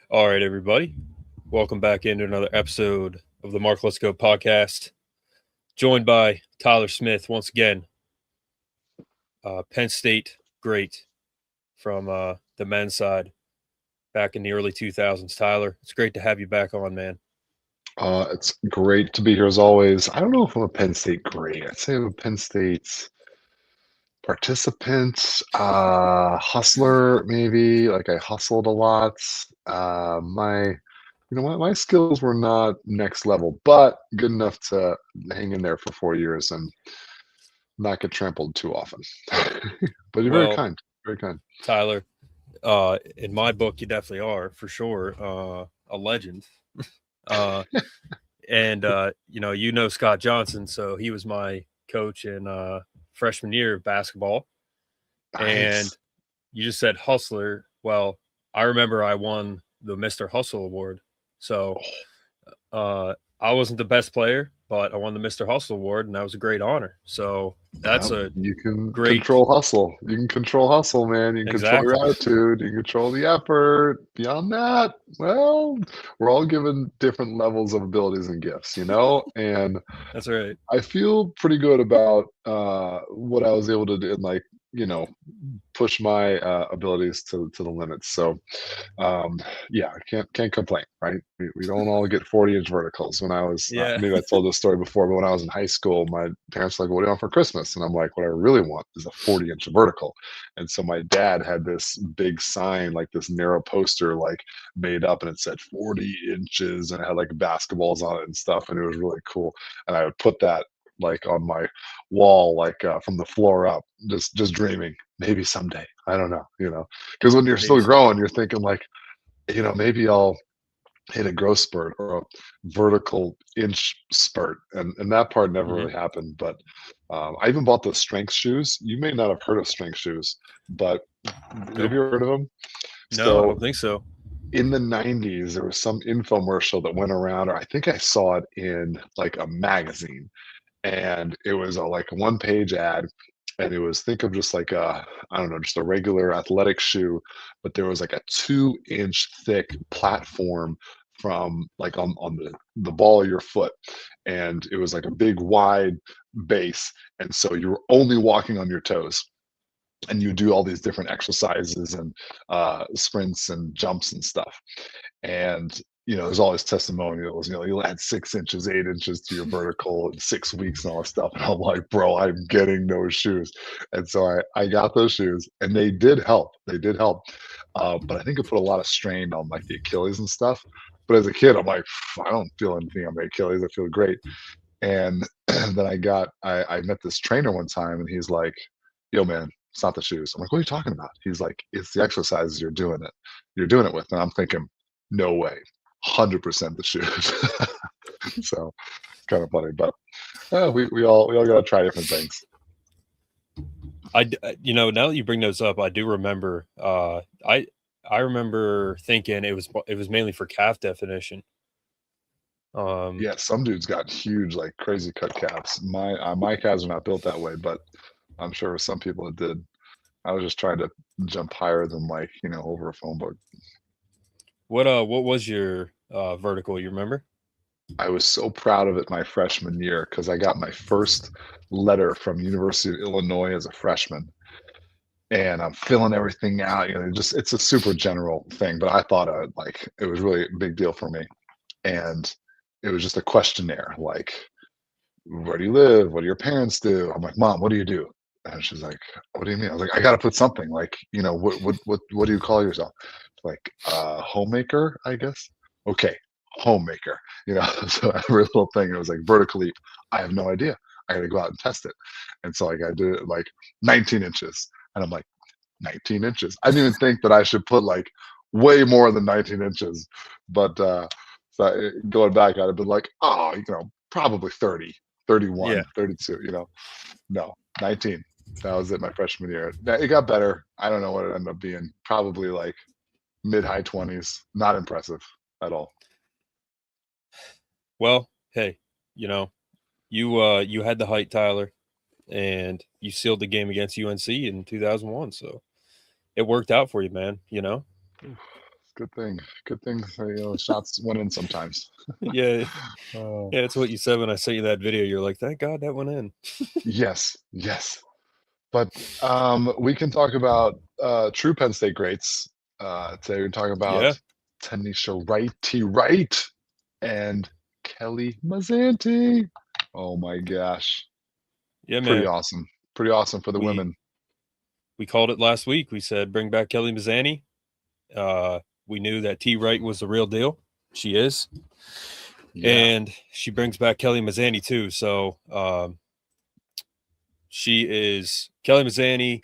All right, everybody. Welcome back into another episode of the Lesko Podcast. Joined by Tyler Smith once again. Penn State great from the men's side back in the early 2000s. Tyler, it's great to have you back on, man. It's great to be here as always. I don't know if I'm a Penn State great. I'd say I'm a Penn State participant, hustler maybe. Like I hustled a lot. My skills were not next level, but good enough to hang in there for 4 years and not get trampled too often. But you're very Well, kind, very kind. Tyler, in my book, you definitely are for sure a legend. And Scott Johnson, so he was my coach in freshman year of basketball. And Nice. you just said hustler. Well, I remember I won the Mr. Hustle Award. So I wasn't the best player, but I won the Mr. Hustle Award, and that was a great honor. So that's Yep, a you can great control hustle. You can control hustle, man. You can control exactly. your attitude. You can control the effort. Beyond that, well, we're all given different levels of abilities and gifts, And That's right. I feel pretty good about what I was able to do and you know, push my abilities to the limits. So um, yeah, I can't complain, right? We don't all get 40-inch verticals. When I was Yeah, maybe I told this story before, but when I was in high school, my parents were like, "What do you want for Christmas?" And I'm like, "What I really want is a 40-inch vertical." And so my dad had this big sign, like this narrow poster, like made up, and it said 40 inches, and it had like basketballs on it and stuff, and it was really cool. And I would put that like on my wall, like from the floor up, just dreaming maybe someday. I don't know. Because when you're maybe still someday. growing, you're thinking like, maybe I'll hit a growth spurt or a vertical inch spurt, and that part never Hmm. really happened. But I even bought those strength shoes. You may not have heard of strength shoes, but have Nope. you heard of them? No, I So don't think so. in the 90s, there was some infomercial that went around, or I think I saw it in like a magazine, and it was a like one-page ad, and it was think of just like a I don't know, just a regular athletic shoe, but there was like a 2-inch thick platform from like on the ball of your foot, and it was like a big wide base, and so you were only walking on your toes, and you do all these different exercises and sprints and jumps and stuff. And there's always testimonials. You'll add 6 inches, 8 inches to your vertical in 6 weeks and all that stuff. And I'm like, bro, I'm getting those shoes. And so I got those shoes, and they did help. They did help. But I think it put a lot of strain on like the Achilles and stuff. But as a kid, I'm like, I don't feel anything on my Achilles. I feel great. And then I met this trainer one time, and he's like, yo, man, it's not the shoes. I'm like, what are you talking about? He's like, it's the exercises you're doing it with. And I'm thinking, no way, 100% the shoes. So kind of funny, but we all got to try different things. Now that you bring those up, I do remember. I remember thinking it was mainly for calf definition. Um, Yeah, some dudes got huge, like crazy cut calves. My calves are not built that way, but I'm sure some people it did. I was just trying to jump higher than like over a phone book. what was your vertical? You remember? I was so proud of it my freshman year because I got my first letter from University of Illinois as a freshman, and I'm filling everything out. Just it's a super general thing, but I thought like it was really a big deal for me, and it was just a questionnaire like, where do you live? What do your parents do? I'm like, Mom, what do you do? And she's like, what do you mean? I was like, I got to put something like, what do you call yourself? Like, homemaker, I guess. Okay, homemaker. So every little thing, it was like vertical leap. I have no idea. I got to go out and test it. And so like I did it like 19 inches, and I'm like, 19 inches. I didn't even think that I should put like way more than 19 inches, but going back, I'd have been like, oh, probably 30, 31, Yeah. 32. No, 19. That was it my freshman year. It got better. I don't know what it ended up being. Probably like mid high 20s. Not impressive at all. Well, hey, you know, you had the height, Tyler, and you sealed the game against UNC in 2001. So it worked out for you, man. Good thing. Good thing. Shots went in sometimes. Yeah, Uh, yeah, it's what you said when I sent you that video. You're like, thank God that went in. yes, yes. But we can talk about true Penn State greats. Today we're talking Yeah, about Tanisha Wright, T. Wright, and Kelly Mazzante. Oh my gosh. yeah, Pretty man. awesome. Pretty awesome for the We women. we called it last week. We said bring back Kelly Mazzani. Uh, we knew that T. Wright was the real deal. She is, Yeah. and she brings back Kelly Mazzani too. So she is Kelly Mazzani,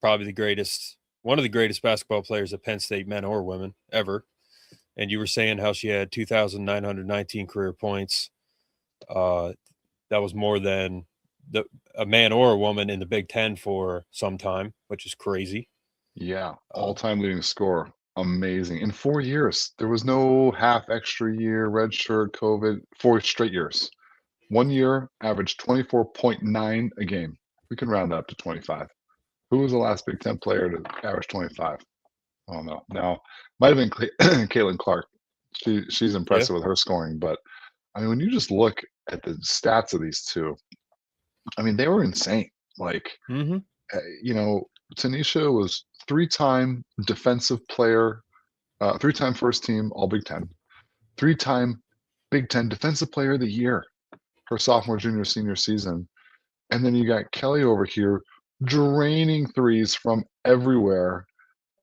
probably the greatest, one of the greatest basketball players at Penn State, men or women, ever. And you were saying how she had 2,919 career points. Uh, that was more than a man or a woman in the Big Ten for some time, which is crazy. Yeah. Uh, All-time leading scorer. Amazing. In 4 years. There was no half extra year, red shirt, COVID, 4 straight years. 1 year, averaged 24.9 a game. We can round that up to 25. Who was the last Big Ten player to average 25? I don't know. Now, might have been Caitlin Clark. She's yeah. impressive with her scoring, but I mean, when you just look at the stats of these two, I mean, they were insane. Like, Mm-hmm. you know, Tanisha was three-time defensive player, three-time first team All Big Ten, three-time Big Ten Defensive Player of the Year her sophomore, junior, senior season. And then you got Kelly over here draining threes from everywhere.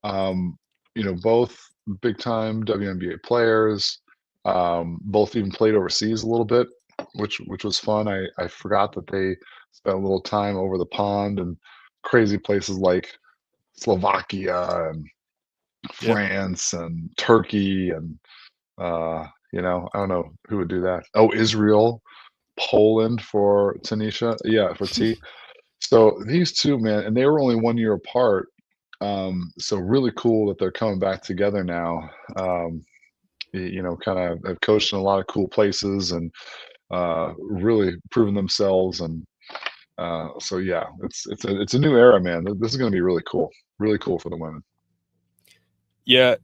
Um, both big time WNBA players. Both even played overseas a little bit, which was fun. I forgot that they spent a little time over the pond and crazy places like Slovakia and Yeah. France and Turkey and I don't know who would do that. Oh, Israel, Poland for Tanisha. Yeah, for T. So these two, man, and they were only 1 year apart. So really cool that they're coming back together now. Kind of have coached in a lot of cool places and really proven themselves. And so yeah, it's a new era, man. This is going to be really cool for the women. Yeah.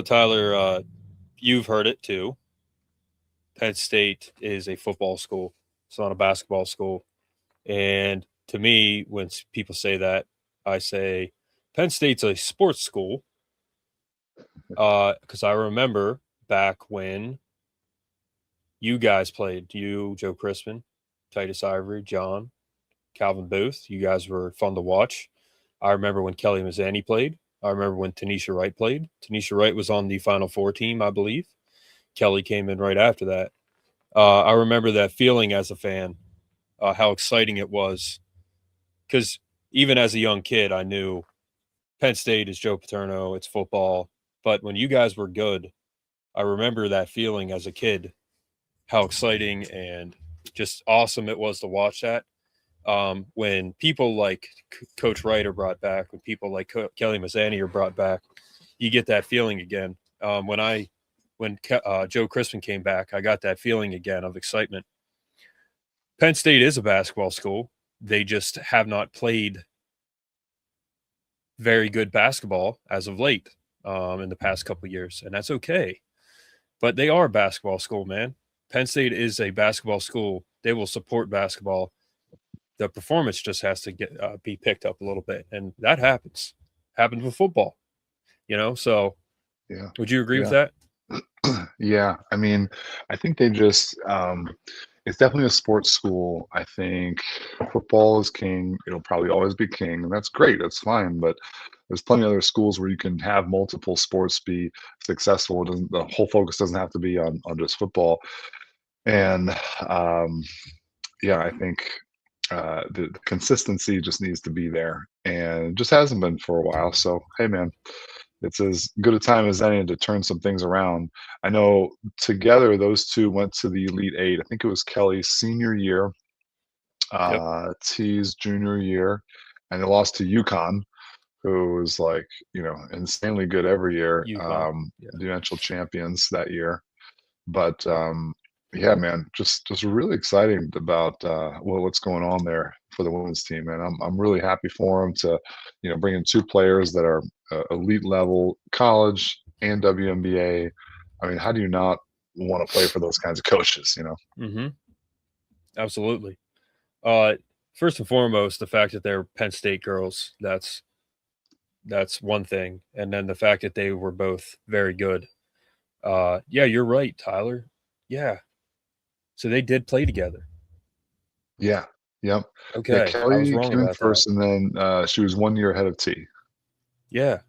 Tyler, you've heard it too. Penn State is a football school. It's not a basketball school. And to me, when people say that, I say Penn State's a sports school. Because I remember back when you guys played, you, Joe Crispin, Titus Ivory, John, Calvin Booth. You guys were fun to watch. I remember when Kelly Mazzani played. I remember when Tanisha Wright played. Tanisha Wright was on the Final Four team, I believe. Kelly came in right after that. I remember that feeling as a fan, how exciting it was. Because even as a young kid, I knew Penn State is Joe Paterno, it's football. But when you guys were good, I remember that feeling as a kid, how exciting and just awesome it was to watch that. When people like Coach Wright are brought back, when people like Kelly Mazzani are brought back, you get that feeling again. When Joe Crispin came back, I got that feeling again of excitement. Penn State is a basketball school. They just have not played very good basketball as of late in the past couple of years, and that's okay. But they are a basketball school, man. Penn State is a basketball school. They will support basketball. The performance just has to be picked up a little bit, and that happens. Happens with football, So, Yeah, would you agree with yeah, that? yeah. I mean, I think they just it's definitely a sports school. I think football is king. It'll probably always be king, and that's great. That's fine. But there's plenty of other schools where you can have multiple sports be successful. The whole focus doesn't have to be on just football. And yeah, I think the consistency just needs to be there, and it just hasn't been for a while. So hey, man, it's as good a time as any to turn some things around. I know together those two went to the Elite Eight. I think it was Kelly's senior year, Yep. T's junior year, and they lost to UConn, who was like insanely good every year. UConn. Yeah. The eventual champions that year. But yeah, man, just really exciting about what's going on there for the women's team, and I'm really happy for them to bring in two players that are elite level college and WNBA. I mean, how do you not want to play for those kinds of coaches? Mm-hmm. Absolutely. First and foremost, the fact that they're Penn State girls, that's one thing. And then the fact that they were both very good. Yeah, you're right, Tyler. Yeah. So they did play together. Yeah. Yep. Yeah. Okay. I was Kelly wrong came in about that. first, and then she was 1 year ahead of T. Yeah.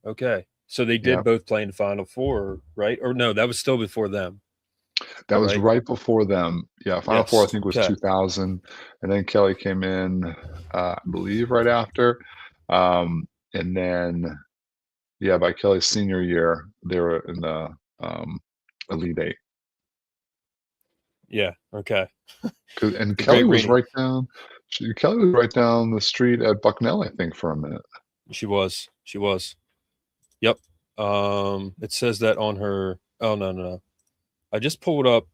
Okay. So they did Yeah. both play in the Final Four, right? Or no, that was still before them, That was right? right before them. Yeah. Final Four, I Yes. think, was Okay. 2000. And then Kelly came in, I believe, right after. And then, yeah, by Kelly's senior year, they were in the Elite Eight. Yeah. Okay. And The Kelly great was Rainy. right down. Kelly was right down the street at Bucknell, I think, for a minute. She was. She was. Yep. It says that on her. Oh no. I just pulled up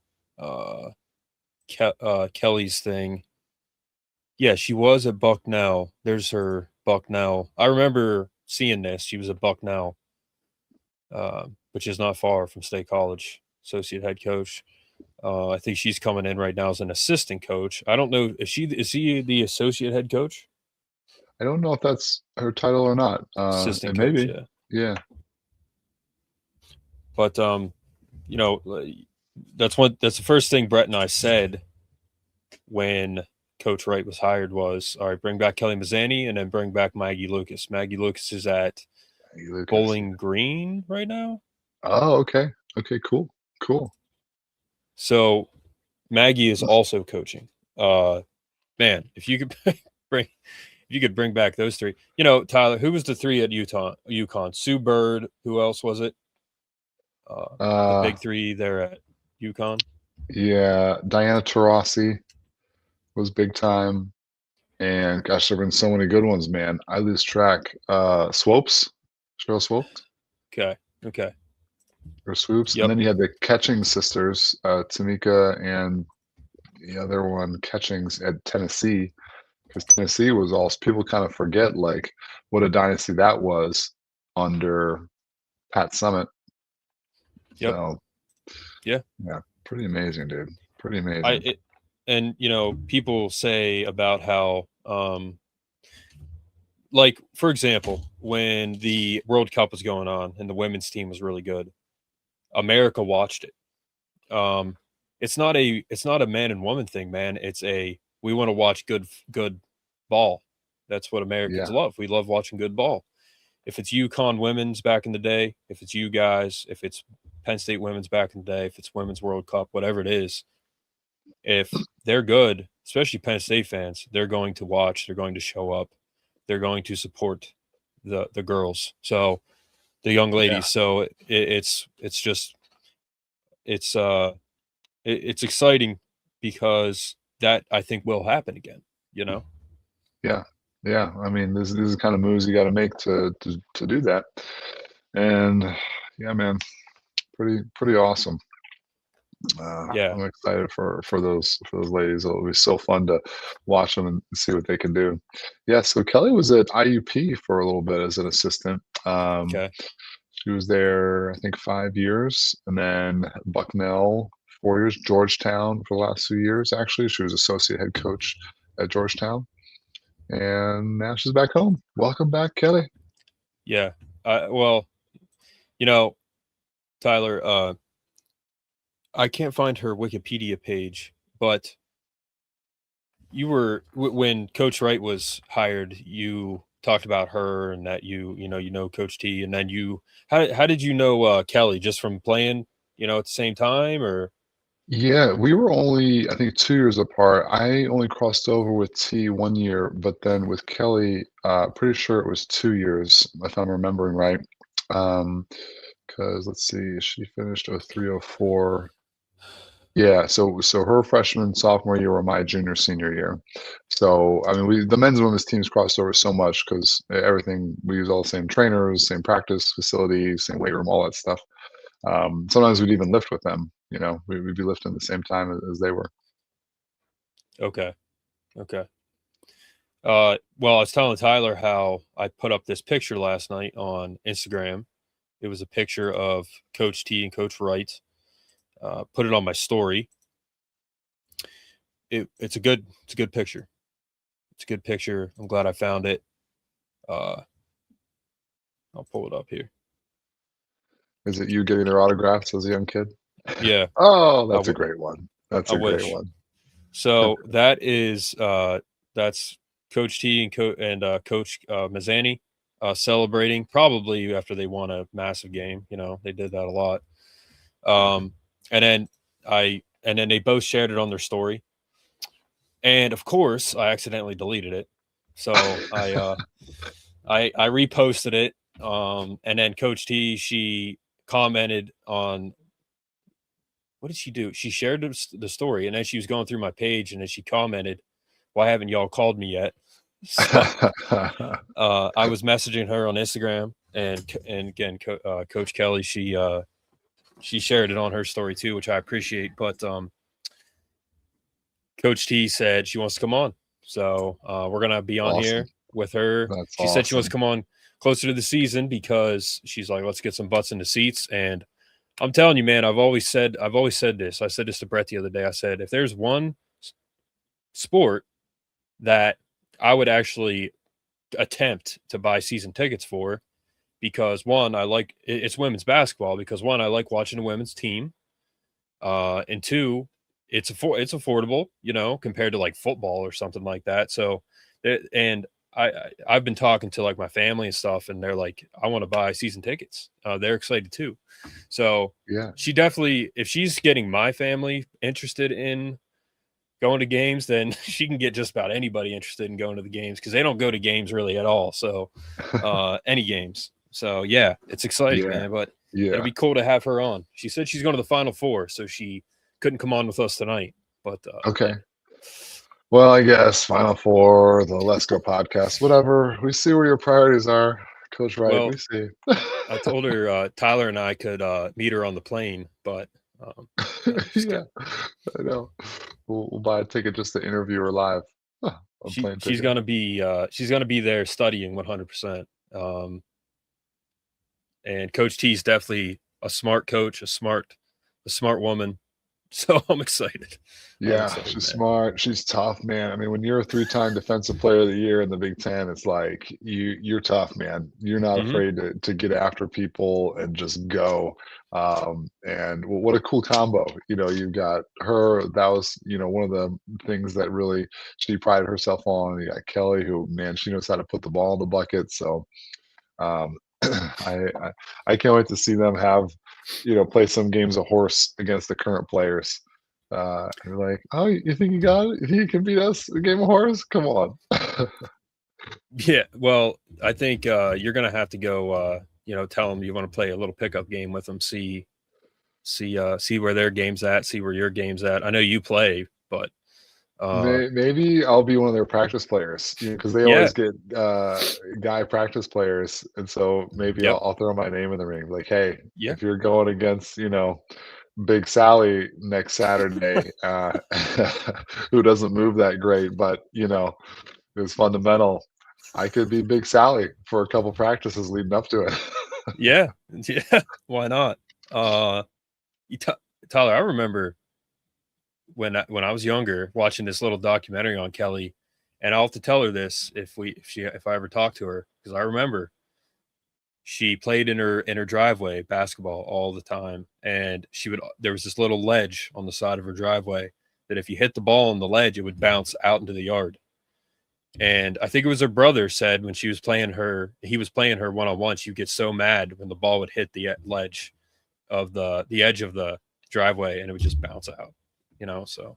Kelly's thing. Yeah, she was at Bucknell. There's her Bucknell. I remember seeing this. She was at Bucknell, which is not far from State College, associate head coach. I think she's coming in right now as an assistant coach. I don't know if she the associate head coach? I don't know if that's her title or not. Assistant And coach, maybe, yeah. yeah. But you know, that's the first thing Brett and I said when Coach Wright was hired was, all right, bring back Kelly Mazzante and then bring back Maggie Lucas. Maggie Lucas is at Hey, Lucas. Bowling Green right now. Oh, okay. Okay, cool. Cool. So Maggie is also coaching. Man, if you could bring back those three. Tyler, who was the three at UConn? Sue Bird. Who else was it? The Uh, big three there at UConn. yeah, Diana Taurasi was big time. And gosh, there have been so many good ones, man. I lose track. Swopes, Cheryl Swopes Okay. Okay. or Swoops. And Yep. then you had the Catching sisters, Tamika and the other one, Catchings at Tennessee. Because Tennessee was all people kind of forget like what a dynasty that was under Pat Summitt. Yep. So Yeah. yeah, pretty amazing, dude. Pretty I amazing. it, and people say about how like, for example, when the World Cup was going on and the women's team was really good, America watched it. It's not a man and woman thing, man. We want to watch good ball. That's what Americans Yeah, love. We love watching good ball. If it's UConn women's back in the day, if it's you guys, if it's Penn State women's back in the day, if it's Women's World Cup, whatever it is, if they're good, especially Penn State fans, they're going to watch, they're going to show up, they're going to support the girls. So the young yeah, ladies. So it's just it's exciting because that I think will happen again. You know. yeah, yeah. I mean, this is the kind of moves you got to make to do that. And yeah, man, pretty awesome. Yeah. I'm excited for those ladies. It'll be so fun to watch them and see what they can do. Yeah, so Kelly was at IUP for a little bit as an assistant. Okay. She was there, I think, 5 years, and then Bucknell 4 years, Georgetown for the last 2 years. Actually, she was associate head coach at Georgetown, and now she's back home. Welcome back, Kelly. Yeah. Well, you know, Tyler. I can't find her Wikipedia page, but you were when Coach Wright was hired. You talked about her and that you know Coach T, and then how did you know Kelly, just from playing at the same time, or Yeah, we were only, I think, 2 years apart. I only crossed over with T 1 year, but then with Kelly, pretty sure it was 2 years, if I'm remembering right. Because let's see, she finished 03, 04. Yeah, so her freshman, sophomore year were my junior, senior year. So I mean, the men's and women's teams crossed over so much because everything we use all the same trainers, same practice facilities, same weight room, all that stuff. Sometimes we'd even lift with them. We'd be lifting the same time as they were. okay, okay. Well, I was telling Tyler how I put up this picture last night on Instagram It was a picture of Coach T and Coach Wright. Put it on my story. It's a good picture. It's a good picture. I'm glad I found it. I'll pull it up here. Is it you getting their autographs as a young kid? Yeah. Oh, that's a great one. That's a great one. So that is that's Coach T and Coach Mazzante celebrating, probably after they won a massive game. You know, they did that a lot. And then they both shared it on their story. And of course, I accidentally deleted it. So I reposted it. And then Coach T, she commented on, what did she do? She shared the story, and then she was going through my page, and then she commented, "Why haven't y'all called me yet?" So I was messaging her on Instagram, and again, Coach Kelly, she shared it on her story too, which I appreciate. But Coach T said she wants to come on, so we're gonna be on here with her. She said she wants to come on closer to the season because she's like, let's get some butts in the seats. And I'm telling you, man, I've always said this. I said this to Brett the other day. I said, if there's one sport that I would actually attempt to buy season tickets for, because one, I like it's women's basketball, because one, I like watching the women's team. And two, it's affordable, you know, compared to like football or something like that. So, and I've been talking to like my family and stuff, and they're like, I want to buy season tickets. They're excited too. So yeah, she definitely, if she's getting my family interested in going to games, then she can get just about anybody interested in going to the games, because they don't go to games really at all. So any games. So yeah, it's exciting, man. But it'll be cool to have her on. She said she's going to the Final Four, so she couldn't come on with us tonight. But okay. Well, I guess Final Four, the Lesko Podcast, whatever. We see where your priorities are, Coach Wright. Well, we see. I told her Tyler and I could meet her on the plane, but yeah, I know. We'll buy a ticket just to interview her live. She's gonna be there studying 100%. And Coach T is definitely a smart coach, a smart woman. So I'm excited. Yeah, she's smart. She's tough, man. I mean, when you're a 3-time Defensive Player of the Year in the Big Ten, it's like you're tough, man. You're not afraid to get after people and just go. And what a cool combo. You know, you've got her. That was, you know, one of the things that really she prided herself on. You got Kelly, who, man, she knows how to put the ball in the bucket. So I can't wait to see them have, you know, play some games of horse against the current players. You're like, oh, you think you got it? You think you can beat us a game of horse? Come on. Yeah, well, I think you're gonna have to go. You know, tell them you want to play a little pickup game with them. See where their game's at. See where your game's at. I know you play, but maybe I'll be one of their practice players, you know, because they always get guy practice players, and so maybe I'll throw my name in the ring. Like, hey, if you're going against, you know, Big Sally next Saturday, who doesn't move that great, but you know, is fundamental. I could be Big Sally for a couple practices leading up to it. yeah, why not? Tyler, I remember when I was younger watching this little documentary on Kelly, and I'll have to tell her this if I ever talk to her, because I remember she played in her driveway basketball all the time, and there was this little ledge on the side of her driveway that if you hit the ball on the ledge, it would bounce out into the yard. And I think it was her brother said when he was playing her one-on-one, she would get so mad when the ball would hit the ledge of the edge of the driveway, and it would just bounce out, you know. So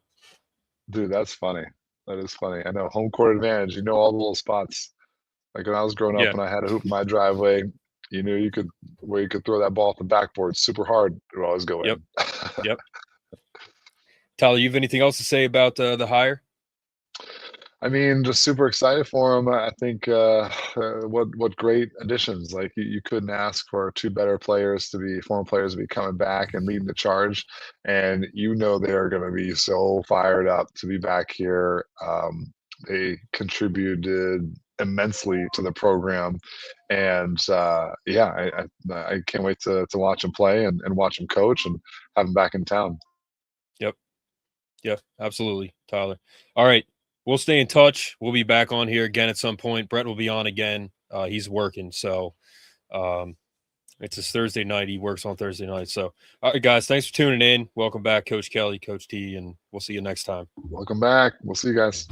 dude, that's funny. That is funny. I know, home court advantage. You know all the little spots. Like when I was growing up and I had a hoop in my driveway, you knew you could throw that ball off the backboard super hard. It would always go in. Yep. Tyler, you have anything else to say about the hire? I mean, just super excited for him. I think what great additions. Like you couldn't ask for two better former players to be coming back and leading the charge. And you know they're going to be so fired up to be back here. They contributed immensely to the program. And I can't wait to watch him play and watch him coach and have him back in town. Yep. Yeah, absolutely, Tyler. All right. We'll stay in touch. We'll be back on here again at some point. Brett will be on again. He's working. So it's his Thursday night. He works on Thursday night. So, all right, guys, thanks for tuning in. Welcome back, Coach Kelly, Coach T, and we'll see you next time. Welcome back. We'll see you guys.